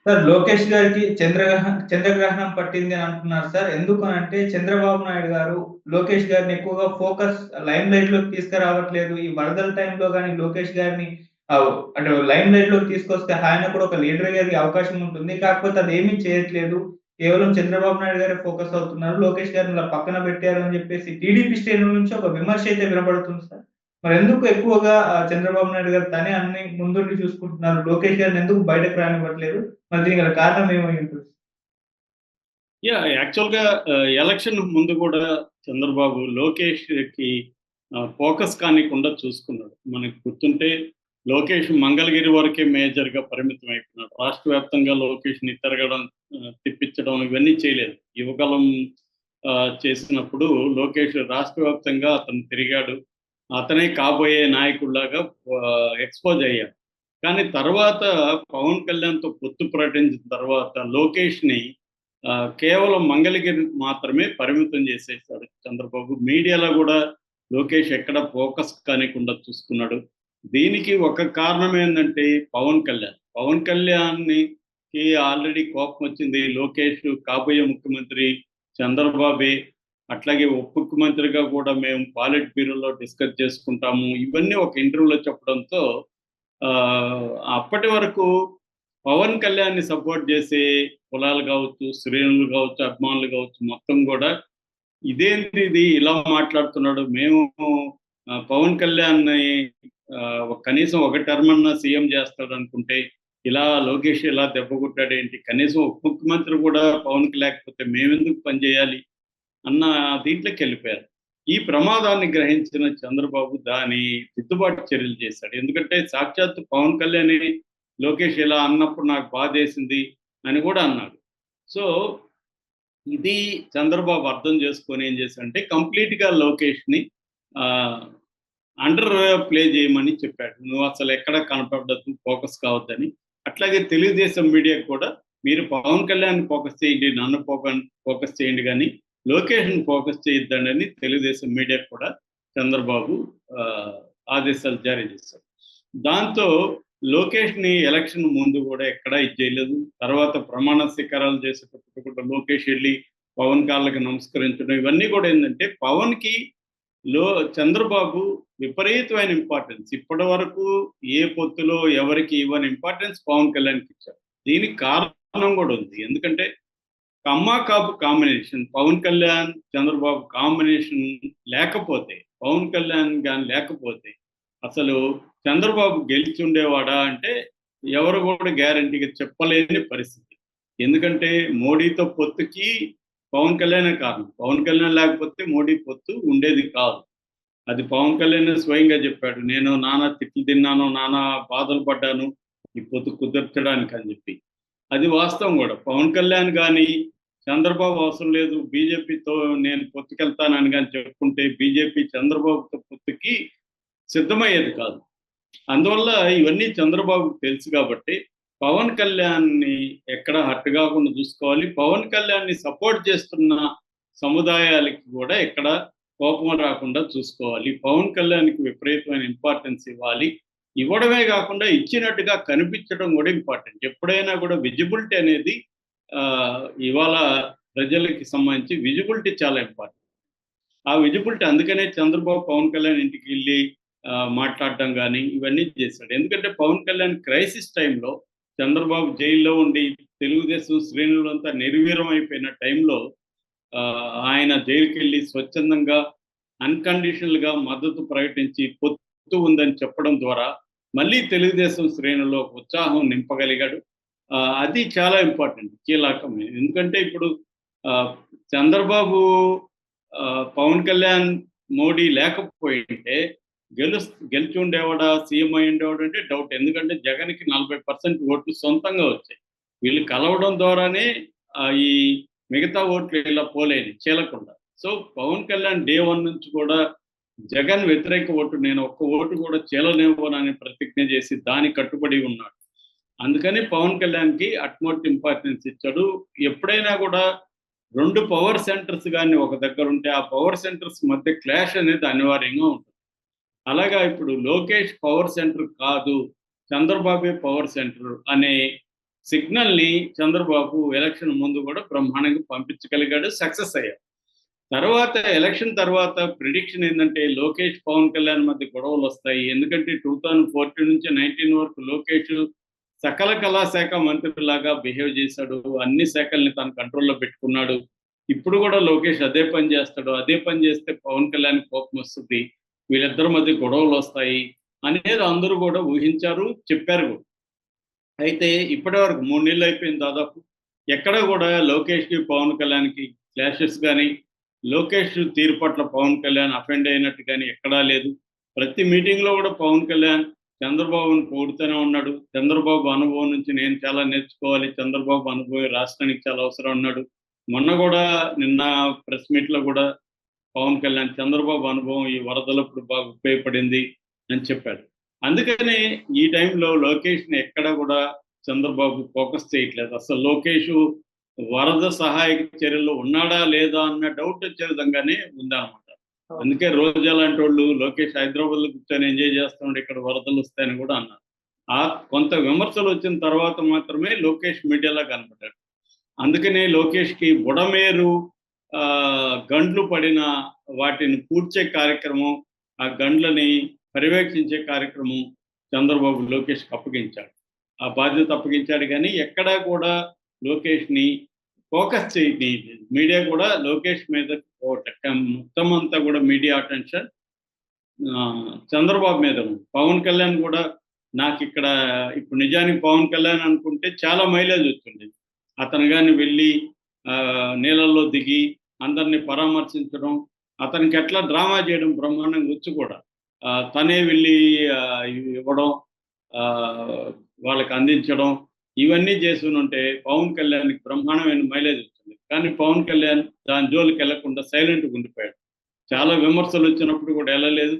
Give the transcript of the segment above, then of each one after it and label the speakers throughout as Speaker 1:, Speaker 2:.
Speaker 1: Sir Lokesh గారికి చంద్రగ్రహణం పట్టింది అని అంటున్నారు సార్. ఎందుకనంటే చంద్రబాబు నాయుడు గారు లోకేష్ గారిని ఎక్కువగా లైమ్ లైట్‌లోకి తీసుకురావట్లేదు. ఈ వరదల టైంలో గాని లోకేష్ గారిని అంటే లైమ్ లైట్‌లోకి తీసుకొస్తే ఆయన కూడా ఒక లీడర్‌గా ఎదిగే అవకాశం ఉంటుంది. కాకపోతే అదేమీ చేయట్లేదు. కేవలం చంద్రబాబు నాయుడు గారే ఫోకస్ అవుతున్నారు. లోకేష్ గారిని ఇలా పక్కన పెట్టారు అని చెప్పేసి టీడీపీ శ్రేణుల నుంచి ఒక విమర్శ అయితే వినపడుతుంది సార్. మరెందుకు ఎక్కువగా చంద్రబాబు నాయుడు గారు తనే అన్ని ముందుండి చూసుకుంటున్నారు. లోకేష్ గారిని ఎందుకు బయటకు రానివ్వట్లేదు? మరి దీనికి గల కారణం ఏమై ఉంటుంది?
Speaker 2: యాక్చువల్‌గా ఎలక్షన్ ముందు కూడా చంద్రబాబు లోకేష్‌కి ఫోకస్ కానీకుండా చూసుకున్నాడు. మనకు గుర్తుంటే లోకేష్ మంగళగిరి వరకే మేజర్‌గా పరిమితం అయిపోయినాడు. రాష్ట్ర వ్యాప్తంగా లోకేష్‌ని తిరగడం, తిప్పించడం ఇవన్నీ చేయలేదు. యువగళం చేసినప్పుడు లోకేష్ రాష్ట్ర వ్యాప్తంగా అతను తిరిగాడు. అతనే కాబోయే నాయకుడిలాగా ఎక్స్‌పోజ్ అయ్యాడు. కానీ తర్వాత పవన్ కళ్యాణ్‌తో పొత్తు ప్రకటించిన తర్వాత లోకేష్‌ని కేవలం మంగళగిరికి మాత్రమే పరిమితం చేసేసాడు చంద్రబాబు. మీడియాలో గూడా లోకేష్ ఎక్కడ ఫోకస్ కానీకుండా చూసుకున్నాడు. దీనికి ఒక కారణం ఏందంటే పవన్ కళ్యాణ్. పవన్ కళ్యాణ్‌కి ఆల్రెడీ కోపమొచ్చింది. లోకేష్ కాబోయే ముఖ్యమంత్రి చంద్రబాబే. అట్లాగే ఉప ముఖ్యమంత్రిగా కూడా మేము పాలిట్ బ్యూరోలో డిస్కస్ చేసుకుంటాము. ఇవన్నీ ఒక ఇంటర్వ్యూలో చెప్పడంతో అప్పటి వరకు పవన్ కళ్యాణ్‌ని సపోర్ట్ చేసే కులాలు గావచ్చు, శ్రేణులు గావచ్చు, అభిమానులు గావచ్చు మొత్తం గూడా ఇదేంటిది ఇలా మాట్లాడుతున్నాడు. మేము పవన్ కళ్యాణ్‌ని కనీసం ఒక టర్మ్ అన్నా సీఎం చేస్తాడనుకుంటే, ఇలా లోకేష్ ఇలా దెబ్బ కొట్టాడేంటి? కనీసం ఉప ముఖ్యమంత్రి కూడా పవన్‌కి లేకపోతే మేమెందుకు పని చేయాలి? అన్న దీంట్లోకెళ్ళిపోయారు. ఈ ప్రమాదాన్ని గ్రహించిన చంద్రబాబు దాని దిద్దుబాటు చర్యలు చేశాడు. ఎందుకంటే సాక్షాత్తు పవన్ కళ్యాణే లోకేష్ ఇలా అన్నప్పుడు నాకు బాధేసింది అని కూడా అన్నాడు. సో, ఇది చంద్రబాబు అర్థం చేసుకొని ఏం చేశాడంటే కంప్లీట్‌గా లోకేష్‌ని ఆహ్, అండర్ ప్లే చేయమని చెప్పాడు. నువ్వు అసలు ఎక్కడ కనపడొద్దు, ఫోకస్ కావద్దని. అట్లాగే తెలుగుదేశం మీడియాకి కూడా మీరు పవన్ కళ్యాణ్‌ని ఫోకస్ చేయండి, నన్ను ఫోకస్ చేయండి గానీ లోకేష్‌ని ఫోకస్ చేయొద్దండని తెలుగుదేశం మీడియాకి కూడా చంద్రబాబు ఆహ్, ఆదేశాలు జారీ చేశారు. దాంతో లోకేష్‌ని ఎలక్షన్ ముందు గూడా ఎక్కడా ఇది చేయలేదు. తర్వాత ప్రమాణ స్వీకారాలు చేసేటప్పుడు కూడా లోకేష్ ఎళ్లి పవన్ కాళ్ళకి నమస్కరించడం ఇవన్నీ గూడా ఏందంటే పవన్‌కి లో చంద్రబాబు విపరీతమైన ఇంపార్టెన్స్. ఇప్పటివరకు ఏ పొత్తులో ఎవరికి ఇవ్వని ఇంపార్టెన్స్ పవన్ కళ్యాణ్‌కిచ్చారు. దీనికి కారణం గూడా ఉంది. ఎందుకంటే కమ్మ, కాపు కాంబినేషన్ పవన్ కళ్యాణ్, చంద్రబాబు కాంబినేషన్ లేకపోతే, పవన్ కళ్యాణ్ గాని లేకపోతే అసలు చంద్రబాబు గెలిచుండేవాడా అంటే ఎవరు గూడా గ్యారంటీగా చెప్పలేని పరిస్థితి. ఎందుకంటే మోడీతో పొత్తుకి పవన్ కళ్యాణే కారణం. పవన్ కళ్యాణ్ లేకపోతే మోడీ పొత్తు ఉండేది కాదు. అది పవన్ కళ్యాణే స్వయంగా చెప్పాడు. నేను నానా తిట్లు తిన్నాను, నానా బాధలు పడ్డాను ఈ పొత్తు కుదర్చడానికి అని జెప్పి. అది వాస్తవం గూడా. పవన్ కళ్యాణ్ గాని, చంద్రబాబు అవసరం లేదు బీజేపీతో నేను పొత్తుకెళ్తానని గాని చెప్పుకుంటే బీజేపీ చంద్రబాబుతో పొత్తుకి సిద్ధమయ్యేది కాదు. అందువల్ల ఇవన్నీ చంద్రబాబుకు తెలుసు కాబట్టి, పవన్ కళ్యాణ్‌ని ఎక్కడ హర్ట్ గాకుండా చూసుకోవాలి. పవన్ కళ్యాణ్‌ని సపోర్ట్ చేస్తున్న సముదాయాలకి గూడా ఎక్కడ కోపం రాకుండా చూసుకోవాలి. పవన్ కళ్యాణ్‌కి విపరీతమైన ఇంపార్టెన్స్ ఇవ్వాలి. ఇవ్వడమే గాకుండా ఇచ్చినట్టుగా కనిపించడం గూడా ఇంపార్టెంట్. ఎప్పుడైనా గూడా విజిబిలిటీ అనేది ఇవాళ ప్రజలకి సంబంధించి విజిబిలిటీ చాలా ఇంపార్టెంట్. ఆ విజిబిలిటీ అందుకనే చంద్రబాబు పవన్ కళ్యాణ్ ఇంటికెళ్ళి మాట్లాడడం గాని, ఇవన్నీ చేశాడు. ఎందుకంటే పవన్ కళ్యాణ్ క్రైసిస్ టైంలో చంద్రబాబు జైల్లో ఉండి తెలుగుదేశం శ్రేణులంతా నిర్వీర్యం అయిపోయిన టైంలో ఆయన జైలుకెళ్ళి స్వచ్ఛందంగా అన్‌కండిషనల్‌గా మద్దతు ప్రకటించి పొత్తు ఉందని చెప్పడం ద్వారా మళ్ళీ తెలుగుదేశం శ్రేణుల్లో ఒక ఉత్సాహం నింపగలిగాడు. అది చాలా ఇంపార్టెంట్ కీలకం. ఎందుకంటే ఇప్పుడు ఆహ్, చంద్రబాబు పవన్ కళ్యాణ్, మోడీ లేకపోయుంటే గెలిచి ఉండేవాడా? సీఎం అయ్యుండేవాడా అంటే డౌట్. ఎందుకంటే జగన్‌కి 40% ఓట్లు సొంతంగా వచ్చాయి. వీళ్ళు కలవడం ద్వారానే ఈ మిగతా ఓట్లు ఇలా పోలేదు చీలకుండా. సో, పవన్ కళ్యాణ్ డే 1 నుంచి కూడా జగన్ వ్యతిరేక ఓటు నేను ఒక్క ఓటు కూడా చీలనివ్వనని ప్రతిజ్ఞ చేసి దానికి కట్టుబడి ఉన్నాడు. అందుకని పవన్ కళ్యాణ్‌కి అట్‌మోస్ట్ ఇంపార్టెన్స్ ఇచ్చాడు. ఎప్పుడైనా కూడా 2 పవర్ సెంటర్స్ గాని ఒక దగ్గరుంటే ఆ పవర్ సెంటర్స్ మధ్య క్లాష్ అనేది అనివార్యంగా ఉంటుంది. అలాగా ఇప్పుడు లోకేష్ పవర్ సెంటర్ కాదు, చంద్రబాబే పవర్ సెంటర్ అనే సిగ్నల్ని చంద్రబాబు ఎలక్షన్ ముందు కూడా బ్రహ్మాండంగా పంపించగలిగాడు, సక్సెస్ అయ్యాడు. తర్వాత ఎలక్షన్ తర్వాత ప్రిడిక్షన్ ఏంటంటే లోకేష్ పవన్ కళ్యాణ్ మధ్య గొడవలు వస్తాయి. ఎందుకంటే 2014 నుంచి 19 వరకు లోకేష్ సకల కళాశాఖ మంత్రిలాగా బిహేవ్ చేశాడు. అన్ని శాఖల్ని తన కంట్రోల్లో పెట్టుకున్నాడు. ఇప్పుడు కూడా లోకేష్ అదే పని చేస్తాడు. అదే పని చేస్తే పవన్ కళ్యాణ్ కోపం వస్తుంది. వీళ్ళిద్దరి మధ్య గొడవలు వస్తాయి అనేది అందరూ కూడా ఊహించారు, చెప్పారు కూడా. అయితే ఇప్పటి వరకు 3 నెలలు అయిపోయింది దాదాపు. ఎక్కడ కూడా లోకేష్‌కి, పవన్ కళ్యాణ్‌కి క్లాషెస్ గాని, లోకేష్ తీరు పట్ల పవన్ కళ్యాణ్ అఫెండ్ అయినట్టు గాని ఎక్కడా లేదు. ప్రతి మీటింగ్‌లో కూడా పవన్ కళ్యాణ్ చంద్రబాబుని పొగుడుతూనే ఉన్నాడు. చంద్రబాబు అనుభవం నుంచి నేను చాలా నేర్చుకోవాలి. చంద్రబాబు అనుభవం రాష్ట్రానికి చాలా అవసరం అన్నాడు. మొన్న కూడా నిన్న ప్రెస్ మీట్‌లో కూడా పవన్ కళ్యాణ్ చంద్రబాబు అనుభవం ఈ వరదలప్పుడు బాగా ఉపయోగపడింది అని చెప్పాడు. అందుకనే ఈ టైంలో లోకేష్‌ని ఎక్కడ కూడా చంద్రబాబు ఫోకస్ చేయట్లేదు. అసలు లోకేష్ వరద సహాయక చర్యల్లో ఉన్నాడా లేదా అన్న డౌట్ వచ్చే విధంగానే ఉందన్నమాట. అందుకే రోజా లాంటి వాళ్ళు లోకేష్ హైదరాబాద్‌లో కూర్చొని ఎంజాయ్ చేస్తున్నాడు, ఇక్కడ వరదలు వస్తాయని కూడా అన్నారు. కొంత విమర్శలు వచ్చిన తర్వాత మాత్రమే లోకేష్ మీడియాలో కనపడ్డాడు. అందుకనే లోకేష్‌కి బుడమేరు గండ్లు పడిన వాటిని పూడ్చే కార్యక్రమం, ఆ గండ్లని పర్యవేక్షించే కార్యక్రమం చంద్రబాబు లోకేష్‌కి అప్పగించాడు. ఆ బాధ్యత అప్పగించాడు కానీ ఎక్కడా కూడా లోకేష్‌ని ఫోకస్ చేయనీయలేదు. మీడియా కూడా లోకేష్ మీద మొత్తం అంతా కూడా మీడియా అటెన్షన్ చంద్రబాబు మీద ఉంది. పవన్ కళ్యాణ్ కూడా నాకిక్కడ ఇప్పుడు నిజానికి పవన్ కళ్యాణ్ అనుకుంటే చాలా మైలేజ్ వచ్చిండేది. అతను గాని వెళ్ళి నీళ్ళల్లో దిగి అందరిని పరామర్శించడం, అతనికి ఎట్లా డ్రామా చేయడం బ్రహ్మాండంగా వచ్చు కూడా. తనే వెళ్ళి ఇవ్వడం, వాళ్ళకి అందించడం, ఇవన్నీ చేసునుంటే పవన్ కళ్యాణ్‌కి బ్రహ్మాండమైన మైలేజ్ వచ్చింది. కానీ పవన్ కళ్యాణ్ దాని జోలికి వెళ్లకుండా సైలెంట్‌గా ఉండిపోయాడు. చాలా విమర్శలు వచ్చినప్పుడు కూడా వెళ్ళలేదు.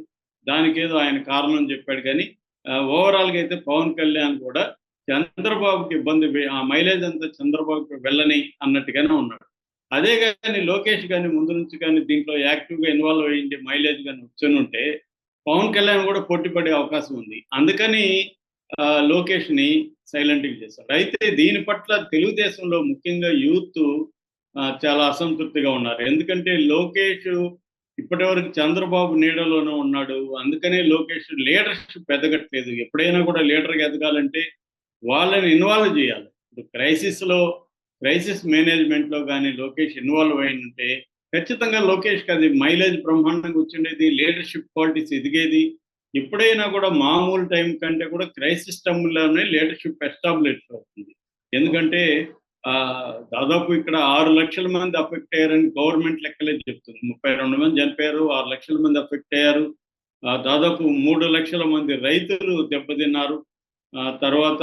Speaker 2: దానికేదో ఆయన కారణం చెప్పాడు కానీ ఓవరాల్‌గా అయితే పవన్ కళ్యాణ్ కూడా చంద్రబాబుకి ఆ మైలేజ్ అంతా చంద్రబాబుకి వెళ్ళని అన్నట్టుగానే ఉన్నాడు. అదే గాని లోకేష్ గాని ముందు నుంచి కానీ దీంట్లో యాక్టివ్‌గా ఇన్వాల్వ్ అయ్యింది మైలేజ్ గాని వచ్చునుంటే పవన్ కళ్యాణ్ కూడా పోటీ పడే అవకాశం ఉంది. అందుకని లోకేష్‌ని సైలెంట్‌గా చేశారు. అయితే దీని పట్ల తెలుగుదేశంలో ముఖ్యంగా యూత్ చాలా అసంతృప్తిగా ఉన్నారు. ఎందుకంటే లోకేష్ ఇప్పటివరకు చంద్రబాబు నీడలోనే ఉన్నాడు. అందుకనే లోకేష్ లీడర్‌షిప్ ఎదగట్లేదు. ఎప్పుడైనా కూడా లీడర్‌గా ఎదగాలంటే వాళ్ళని ఇన్వాల్వ్ చేయాలి. ఇప్పుడు క్రైసిస్ మేనేజ్మెంట్‌లో గాని లోకేష్ ఇన్వాల్వ్ అయ్యుంటే ఖచ్చితంగా లోకేష్‌కి అది మైలేజ్ బ్రహ్మాండంగా వచ్చిండేది. Leadership qualities ఎదిగేది. ఎప్పుడైనా కూడా మామూలు టైం కంటే కూడా క్రైసిస్ టైమ్‌లోనే లీడర్‌షిప్ ఎస్టాబ్లిష్ అవుతుంది. ఎందుకంటే దాదాపు ఇక్కడ 6 లక్షల మంది అఫెక్ట్ అయ్యారని గవర్నమెంట్ లెక్కలే చెప్తుంది. 32 మంది చనిపోయారు, 6 లక్షల మంది అఫెక్ట్ అయ్యారు. దాదాపు 3 లక్షల మంది రైతులు దెబ్బతిన్నారు. తర్వాత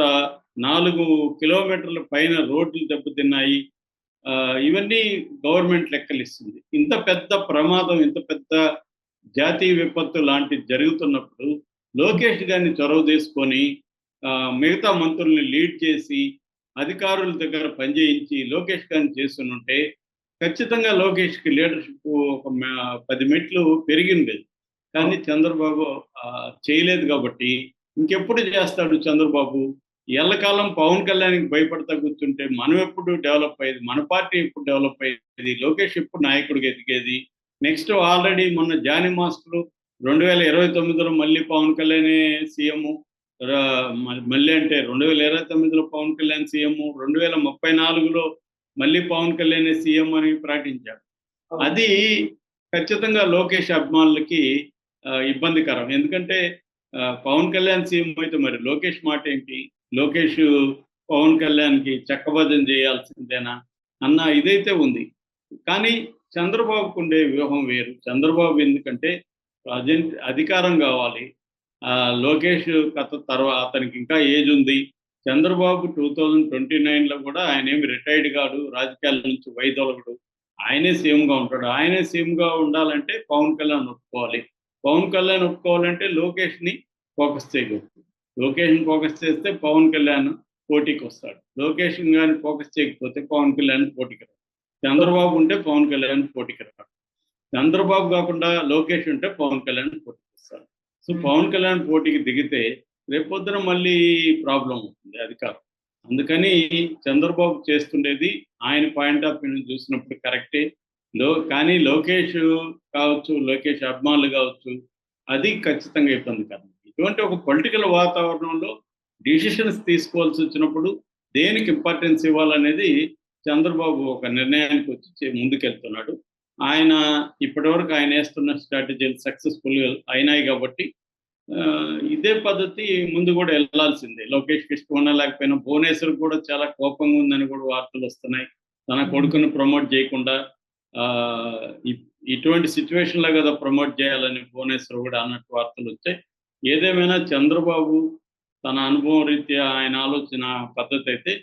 Speaker 2: 4 కిలోమీటర్ల పైన రోడ్లు దెబ్బతిన్నాయి. ఇవన్నీ గవర్నమెంట్ లెక్కలిస్తుంది. ఇంత పెద్ద ప్రమాదం, ఇంత పెద్ద జాతీయ విపత్తు లాంటిది జరుగుతున్నప్పుడు లోకేష్ గారిని చొరవ తీసుకొని మిగతా మంత్రుల్ని లీడ్ చేసి అధికారుల దగ్గర పనిచేయించి లోకేష్ గారిని చేస్తునుంటే ఖచ్చితంగా లోకేష్‌కి లీడర్‌షిప్ ఒక 10 మెట్లు పెరిగిండేది. కానీ చంద్రబాబు చేయలేదు కాబట్టి ఇంకెప్పుడు చేస్తాడు చంద్రబాబు? ఎల్లకాలం పవన్ కళ్యాణ్‌కి భయపడతా కూర్చుంటే మనం ఎప్పుడు డెవలప్ అయ్యేది? మన పార్టీ ఎప్పుడు డెవలప్ అయ్యేది? లోకేష్ ఎప్పుడు నాయకుడిగా ఎదిగేది? నెక్స్ట్ ఆల్రెడీ మొన్న జానీ మాస్టర్ 2029లో మళ్ళీ పవన్ కళ్యాణే సీఎం. మళ్ళీ అంటే 2029లో పవన్ కళ్యాణ్ సీఎం, 2034లో మళ్ళీ పవన్ కళ్యాణే సీఎం అని ప్రకటించారు. అది ఖచ్చితంగా లోకేష్ అభిమానులకి ఇబ్బందికరం. ఎందుకంటే పవన్ కళ్యాణ్ సీఎం అయితే మరి లోకేష్ మాట ఏంటి? లోకేష్ పవన్ కళ్యాణ్‌కి చక్కబద్ధం చేయాల్సిందేనా అన్న ఇదైతే ఉంది. కానీ చంద్రబాబుకు ఉండే వ్యూహం వేరు. చంద్రబాబు ఎందుకంటే అధికారం కావాలి. లోకేష్ అతనికి ఇంకా ఏజ్ ఉంది. చంద్రబాబు 2029లో కూడా ఆయనేమి రిటైర్డ్ కాడు, రాజకీయాల నుంచి వైదొలగడు. ఆయనే సీఎంగా ఉంటాడు. ఆయనే సీఎంగా ఉండాలంటే పవన్ కళ్యాణ్ ఒప్పుకోవాలి. పవన్ కళ్యాణ్ ఒప్పుకోవాలంటే లోకేష్‌ని ఫోకస్ చేయకూడదు. లోకేష్‌ని ఫోకస్ చేస్తే పవన్ కళ్యాణ్ పోటీకి వస్తాడు. లోకేష్‌ని గాని ఫోకస్ చేయకపోతే పవన్ కళ్యాణ్ పోటీకి రాడు. చంద్రబాబు ఉంటే పవన్ కళ్యాణ్ పోటీకి రాడు. చంద్రబాబు కాకుండా లోకేష్ ఉంటే పవన్ కళ్యాణ్ పోటీకి వస్తాడు. సో పవన్ కళ్యాణ్ పోటీకి దిగితే రేపొద్దున మళ్ళీ ప్రాబ్లం అవుతుంది అధికారం. అందుకని చంద్రబాబు చేస్తుండేది ఆయన పాయింట్ ఆఫ్ వ్యూ చూసినప్పుడు కరెక్టే. కానీ లోకేష్ కావచ్చు, లోకేష్ అభిమానులు కావచ్చు, అది ఖచ్చితంగా ఇబ్బందికరం. ఇటువంటి ఒక పొలిటికల్ వాతావరణంలో డిసిషన్స్ తీసుకోవాల్సి వచ్చినప్పుడు దేనికి ఇంపార్టెన్స్ ఇవ్వాలనేది చంద్రబాబు ఒక నిర్ణయానికి వచ్చి ముందుకెళ్తున్నాడు. ఆయన ఇప్పటివరకు ఆయన వేస్తున్న స్ట్రాటజీలు సక్సెస్ఫుల్ అయినాయి కాబట్టి ఇదే పద్ధతి ముందు కూడా వెళ్ళాల్సిందే. లోకేష్కి ఇష్టం ఉన్నా లేకపోయినా భువనేశ్వర్ కూడా చాలా కోపంగా ఉందని కూడా వార్తలు వస్తున్నాయి. తన కొడుకుని ప్రమోట్ చేయకుండా ఇటువంటి సిచ్యువేషన్లో కదా ప్రమోట్ చేయాలని భువనేశ్వర్ కూడా అన్నట్టు వార్తలు వచ్చాయి. ఏదేమైనా చంద్రబాబు తన అనుభవం రీత్యా ఆయన ఆలోచన పద్ధతి అయితే